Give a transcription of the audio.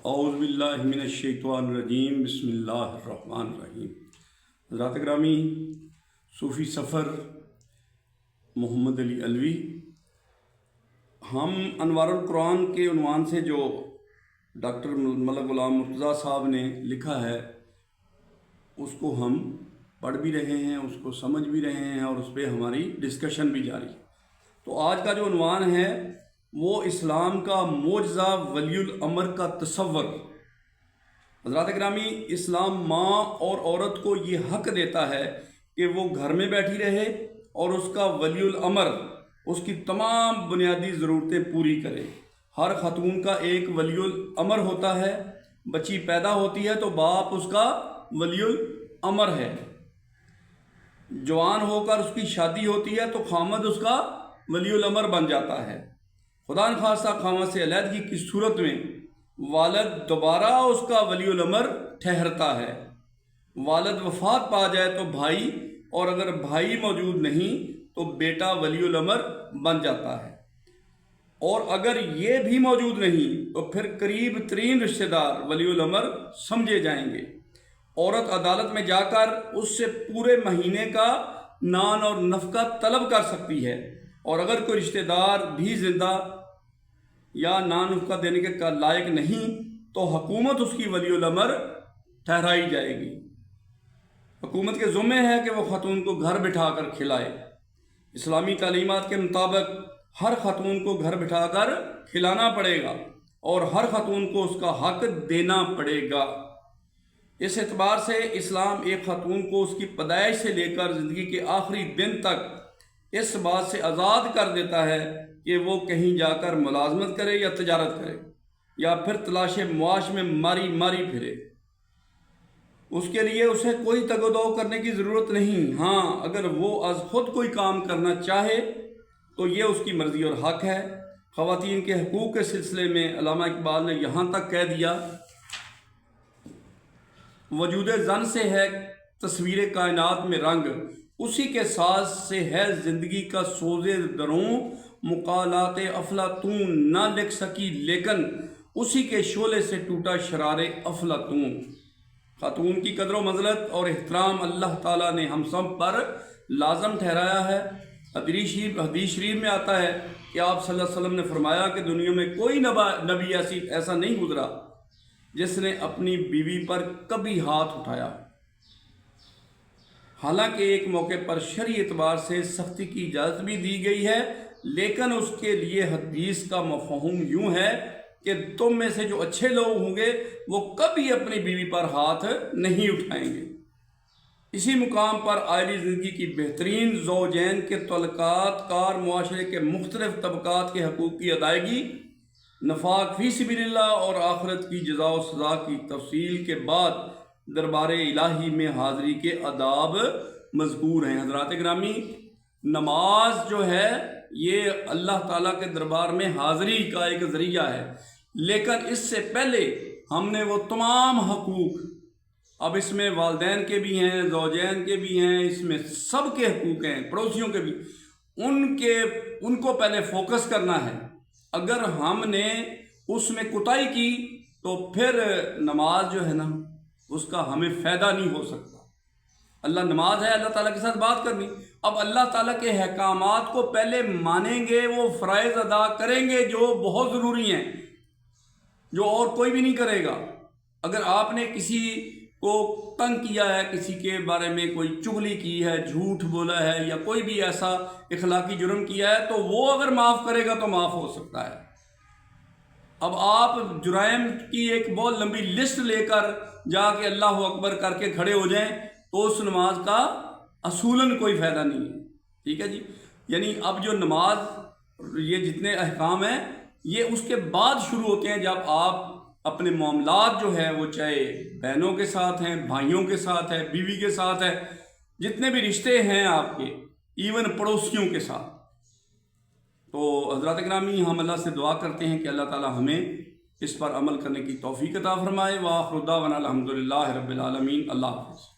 اعوذ باللہ من الشیطان الرجیم بسم اللہ الرحمن الرحیم۔ حضرات گرامی، صوفی سفر محمد علی علوی، ہم انوار القرآن کے عنوان سے جو ڈاکٹر ملک غلام مرتضیٰ صاحب نے لکھا ہے اس کو ہم پڑھ بھی رہے ہیں، اس کو سمجھ بھی رہے ہیں اور اس پہ ہماری ڈسکشن بھی جاری۔ تو آج کا جو عنوان ہے وہ اسلام کا معجزہ ولی الامر کا تصور۔ حضرات گرامی، اسلام ماں اور عورت کو یہ حق دیتا ہے کہ وہ گھر میں بیٹھی رہے اور اس کا ولی الامر اس کی تمام بنیادی ضرورتیں پوری کرے۔ ہر خاتون کا ایک ولی الامر ہوتا ہے۔ بچی پیدا ہوتی ہے تو باپ اس کا ولی الامر ہے۔ جوان ہو کر اس کی شادی ہوتی ہے تو خامد اس کا ولی الامر بن جاتا ہے۔ خدا نخواستہ خامد سے علیحدگی کی صورت میں والد دوبارہ اس کا ولی الامر ٹھہرتا ہے۔ والد وفات پا جائے تو بھائی، اور اگر بھائی موجود نہیں تو بیٹا ولی الامر بن جاتا ہے، اور اگر یہ بھی موجود نہیں تو پھر قریب ترین رشتہ دار ولی الامر سمجھے جائیں گے۔ عورت عدالت میں جا کر اس سے پورے مہینے کا نان اور نفقہ طلب کر سکتی ہے، اور اگر کوئی رشتہ دار بھی زندہ یا نان نفقہ دینے کے لائق نہیں تو حکومت اس کی ولی الامر ٹھہرائی جائے گی۔ حکومت کے ذمہ ہے کہ وہ خاتون کو گھر بٹھا کر کھلائے۔ اسلامی تعلیمات کے مطابق ہر خاتون کو گھر بٹھا کر کھلانا پڑے گا اور ہر خاتون کو اس کا حق دینا پڑے گا۔ اس اعتبار سے اسلام ایک خاتون کو اس کی پیدائش سے لے کر زندگی کے آخری دن تک اس بات سے آزاد کر دیتا ہے کہ وہ کہیں جا کر ملازمت کرے یا تجارت کرے یا پھر تلاش معاش میں ماری ماری پھرے۔ اس کے لیے اسے کوئی تگ و دو کرنے کی ضرورت نہیں۔ ہاں، اگر وہ از خود کوئی کام کرنا چاہے تو یہ اس کی مرضی اور حق ہے۔ خواتین کے حقوق کے سلسلے میں علامہ اقبال نے یہاں تک کہہ دیا: وجود زن سے ہے تصویر کائنات میں رنگ، اسی کے ساز سے ہے زندگی کا سوز دروں، مقالات افلاطون نہ لکھ سکی لیکن اسی کے شعلے سے ٹوٹا شرار افلاطون۔ خاتون کی قدر و منزلت اور احترام اللہ تعالیٰ نے ہم سب پر لازم ٹھہرایا ہے۔ حدیث شریف میں آتا ہے کہ آپ صلی اللہ علیہ وسلم نے فرمایا کہ دنیا میں کوئی نبی ایسا نہیں گزرا جس نے اپنی بیوی پر کبھی ہاتھ اٹھایا۔ حالانکہ ایک موقع پر شرعی اعتبار سے سختی کی اجازت بھی دی گئی ہے، لیکن اس کے لیے حدیث کا مفہوم یوں ہے کہ تم میں سے جو اچھے لوگ ہوں گے وہ کبھی اپنی بیوی پر ہاتھ نہیں اٹھائیں گے۔ اسی مقام پر عائلی زندگی کی بہترین زوجین کے تعلقات، کار معاشرے کے مختلف طبقات کے حقوق کی ادائیگی، نفاق فی سبیل اللہ اور آخرت کی جزا و سزا کی تفصیل کے بعد دربار الہی میں حاضری کے آداب مذکور ہیں۔ حضرات گرامی، نماز جو ہے یہ اللہ تعالیٰ کے دربار میں حاضری کا ایک ذریعہ ہے، لیکن اس سے پہلے ہم نے وہ تمام حقوق، اب اس میں والدین کے بھی ہیں، زوجین کے بھی ہیں، اس میں سب کے حقوق ہیں، پڑوسیوں کے بھی، ان کو پہلے فوکس کرنا ہے۔ اگر ہم نے اس میں کوتاہی کی تو پھر نماز جو ہے نا اس کا ہمیں فائدہ نہیں ہو سکتا۔ اللہ نماز ہے اللہ تعالیٰ کے ساتھ بات کرنی۔ اب اللہ تعالیٰ کے احکامات کو پہلے مانیں گے، وہ فرائض ادا کریں گے جو بہت ضروری ہیں، جو اور کوئی بھی نہیں کرے گا۔ اگر آپ نے کسی کو تنگ کیا ہے، کسی کے بارے میں کوئی چغلی کی ہے، جھوٹ بولا ہے یا کوئی بھی ایسا اخلاقی جرم کیا ہے تو وہ اگر معاف کرے گا تو معاف ہو سکتا ہے۔ اب آپ جرائم کی ایک بہت لمبی لسٹ لے کر جا کے اللہ اکبر کر کے کھڑے ہو جائیں تو اس نماز کا اصولاً کوئی فائدہ نہیں ہے۔ ٹھیک ہے جی، یعنی اب جو نماز، یہ جتنے احکام ہیں یہ اس کے بعد شروع ہوتے ہیں جب آپ اپنے معاملات جو ہے وہ چاہے بہنوں کے ساتھ ہیں، بھائیوں کے ساتھ ہے، بیوی کے ساتھ ہے، جتنے بھی رشتے ہیں آپ کے، ایون پڑوسیوں کے ساتھ۔ تو حضرات گرامی، ہم اللہ سے دعا کرتے ہیں کہ اللہ تعالی ہمیں اس پر عمل کرنے کی توفیق عطا فرمائے۔ وآخر دعوانا الحمدللہ رب العالمین۔ اللہ حافظ۔